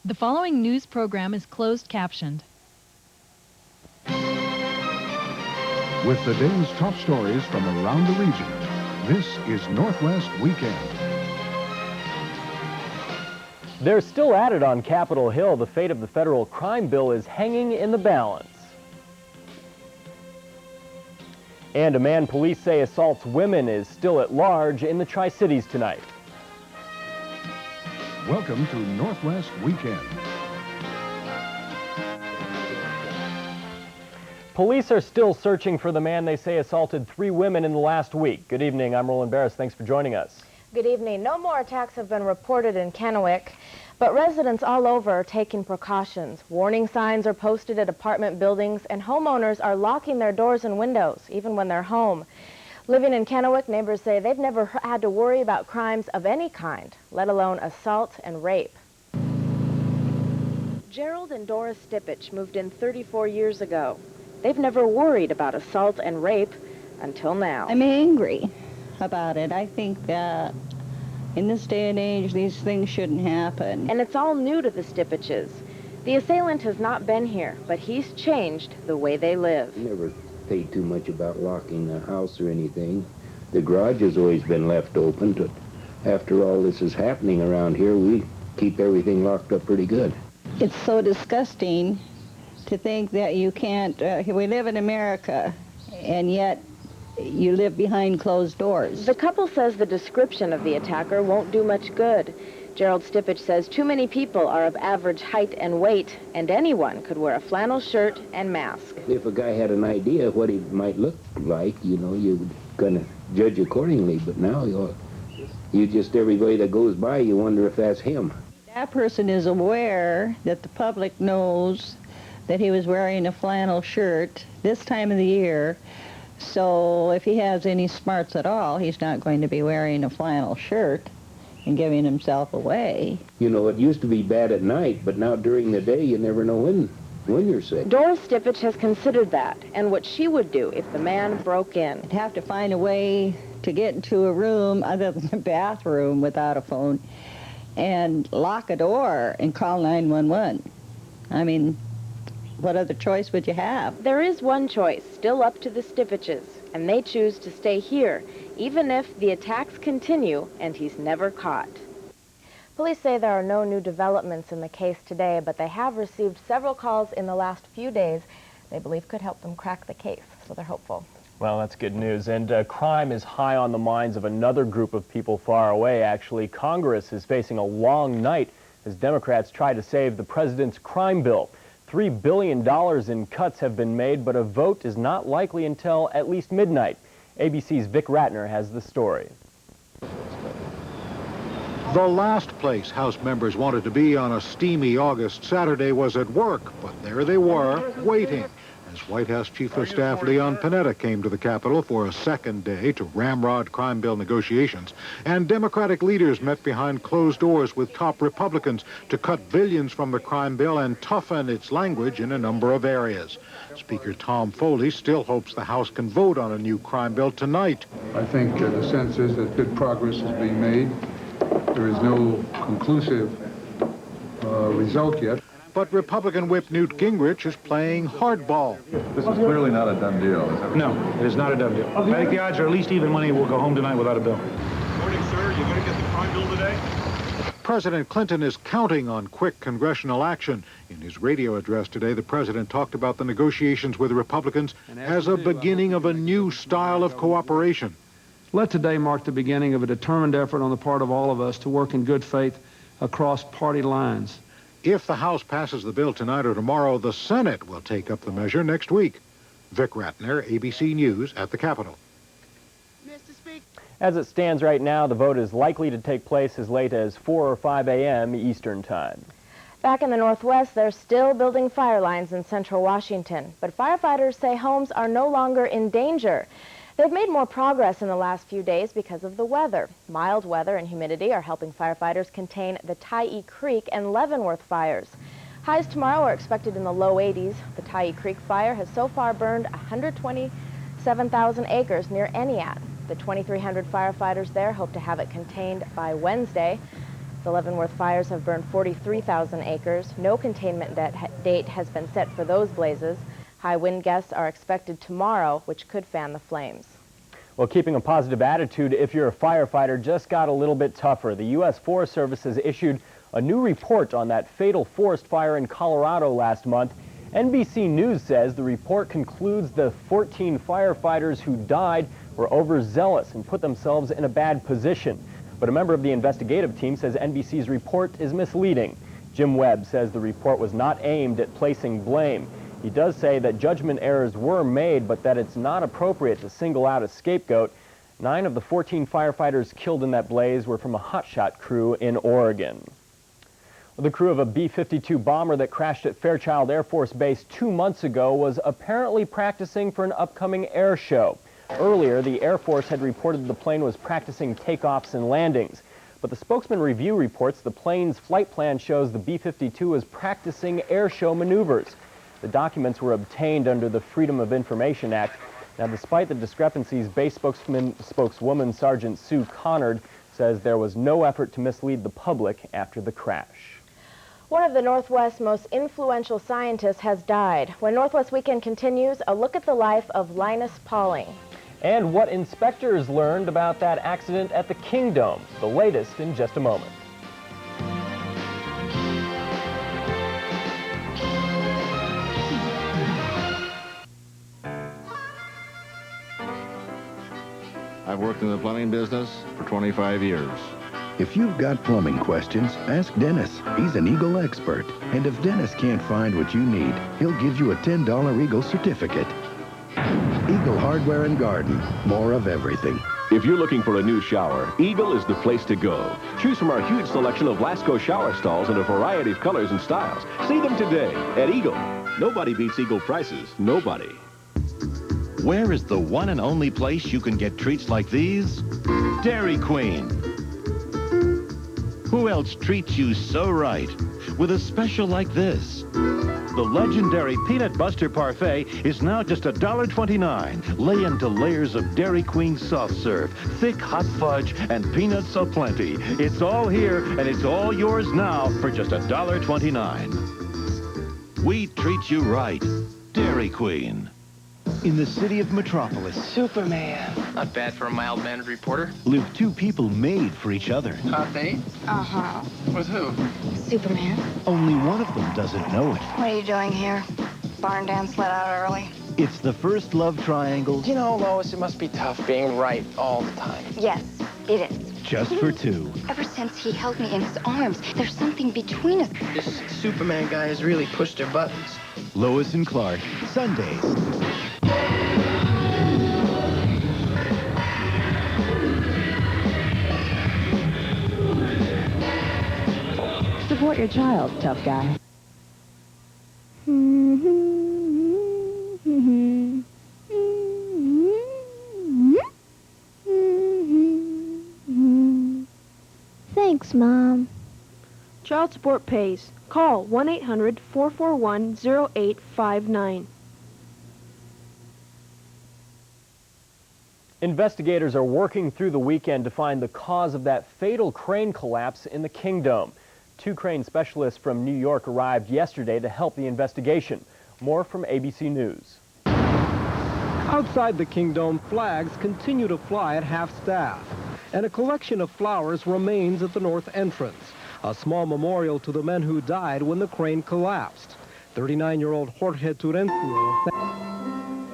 The following news program is closed captioned. With the day's top stories from around the region, this is Northwest Weekend. They're still at it on Capitol Hill. The fate of the federal crime bill is hanging in the balance. And a man police say assaults women is still at large in the Tri-Cities tonight. Welcome to Northwest Weekend. Police are still searching for the man they say assaulted 3 women in the last week. Good evening, I'm Roland Beres. Thanks for joining us. Good evening. No more attacks have been reported in Kennewick, but residents all over are taking precautions. Warning signs are posted at apartment buildings, and homeowners are locking their doors and windows, even when they're home. Living in Kennewick, neighbors say they've never had to worry about crimes of any kind, let alone assault and rape. Gerald and Doris Stipich moved in 34 years ago. They've never worried about assault and rape until now. I'm angry about it. I think that in this day and age, these things shouldn't happen. And it's all new to the Stipiches. The assailant has not been here, but he's changed the way they live. Never paid too much about locking the house or anything. The garage has always been left open. After all this is happening around here, we keep everything locked up pretty good. It's so disgusting to think that you can't, we live in America, and yet you live behind closed doors. The couple says the description of the attacker won't do much good. Gerald Stipich says too many people are of average height and weight, and anyone could wear a flannel shirt and mask. If a guy had an idea of what he might look like, you know, you're going to judge accordingly. But now you just, everybody that goes by, you wonder if that's him. That person is aware that the public knows that he was wearing a flannel shirt this time of the year. So if he has any smarts at all, he's not going to be wearing a flannel shirt and giving himself away. You know, it used to be bad at night, but now during the day, you never know when you're sick. Doris Stipich has considered that and what she would do if the man broke in. I'd have to find a way to get into a room other than the bathroom without a phone and lock a door and call 911. I mean, what other choice would you have? There is one choice, still up to the Stipiches, and they choose to stay here, even if the attacks continue and he's never caught. Police say there are no new developments in the case today, but they have received several calls in the last few days they believe could help them crack the case, so they're hopeful. Well, that's good news. And crime is high on the minds of another group of people far away, actually. Congress is facing a long night as Democrats try to save the president's crime bill. $3 billion in cuts have been made, but a vote is not likely until at least midnight. ABC's Vic Ratner has the story. The last place House members wanted to be on a steamy August Saturday was at work, but there they were, waiting, as White House Chief of Staff Leon Panetta came to the Capitol for a second day to ramrod crime bill negotiations, and Democratic leaders met behind closed doors with top Republicans to cut billions from the crime bill and toughen its language in a number of areas. Speaker Tom Foley still hopes the House can vote on a new crime bill tonight. I think the sense is that good progress is being made. There is no conclusive result yet. But Republican Whip Newt Gingrich is playing hardball. This is clearly not a done deal, is it? No, it is not a done deal. I think the odds are at least even money will go home tonight without a bill. Morning, sir. You going to get the crime bill today? President Clinton is counting on quick congressional action. In his radio address today, the president talked about the negotiations with Republicans as a beginning of a new style of cooperation. Let today mark the beginning of a determined effort on the part of all of us to work in good faith across party lines. If the House passes the bill tonight or tomorrow, the Senate will take up the measure next week. Vic Ratner, ABC News at the Capitol. As it stands right now, the vote is likely to take place as late as 4 or 5 a.m. Eastern Time. Back in the Northwest, they're still building fire lines in central Washington, but firefighters say homes are no longer in danger. They've made more progress in the last few days because of the weather. Mild weather and humidity are helping firefighters contain the Tyee Creek and Leavenworth fires. Highs tomorrow are expected in the low 80s. The Tyee Creek fire has so far burned 127,000 acres near Eniat. The 2,300 firefighters there hope to have it contained by Wednesday. The Leavenworth fires have burned 43,000 acres. No containment date has been set for those blazes. High wind gusts are expected tomorrow, which could fan the flames. Well, keeping a positive attitude if you're a firefighter just got a little bit tougher. The U.S. Forest Service has issued a new report on that fatal forest fire in Colorado last month. NBC News says the report concludes the 14 firefighters who died were overzealous and put themselves in a bad position. But a member of the investigative team says NBC's report is misleading. Jim Webb says the report was not aimed at placing blame. He does say that judgment errors were made, but that it's not appropriate to single out a scapegoat. 9 of the 14 firefighters killed in that blaze were from a hotshot crew in Oregon. The crew of a B-52 bomber that crashed at Fairchild Air Force Base 2 months ago was apparently practicing for an upcoming air show. Earlier, the Air Force had reported the plane was practicing takeoffs and landings. But the Spokesman Review reports the plane's flight plan shows the B-52 was practicing air show maneuvers. The documents were obtained under the Freedom of Information Act. Now, despite the discrepancies, base spokeswoman Sergeant Sue Connard says there was no effort to mislead the public after the crash. One of the Northwest's most influential scientists has died. When Northwest Weekend continues, a look at the life of Linus Pauling. And what inspectors learned about that accident at the Kingdome. The latest in just a moment. I've worked in the plumbing business for 25 years. If you've got plumbing questions, ask Dennis. He's an Eagle expert. And if Dennis can't find what you need, he'll give you a $10 Eagle certificate. Eagle Hardware and Garden. More of everything. If you're looking for a new shower, Eagle is the place to go. Choose from our huge selection of Lasco shower stalls in a variety of colors and styles. See them today at Eagle. Nobody beats Eagle prices. Nobody. Where is the one and only place you can get treats like these? Dairy Queen. Who else treats you so right with a special like this? The legendary Peanut Buster Parfait is now just $1.29. Lay into layers of Dairy Queen soft serve, thick hot fudge, and peanuts aplenty. It's all here, and it's all yours now for just $1.29. We treat you right. Dairy Queen. In the city of Metropolis, Superman. Not bad for a mild-mannered reporter. live 2 people made for each other. Hot date? Uh-huh. With who? Superman. Only one of them doesn't know it. What are you doing here? Barn dance let out early? It's the first love triangle. You know, Lois, it must be tough being right all the time. Yes, it is. Just for 2. Ever since he held me in his arms, there's something between us. This Superman guy has really pushed their buttons. Lois and Clark, Sundays. Support your child, tough guy. Thanks, Mom. Child support pays. Call 1-800-441-0859. Investigators are working through the weekend to find the cause of that fatal crane collapse in the Kingdome. 2 crane specialists from New York arrived yesterday to help the investigation. More from ABC News. Outside the Kingdome, flags continue to fly at half-staff, and a collection of flowers remains at the north entrance, a small memorial to the men who died when the crane collapsed. 39-year-old Jorge Turencio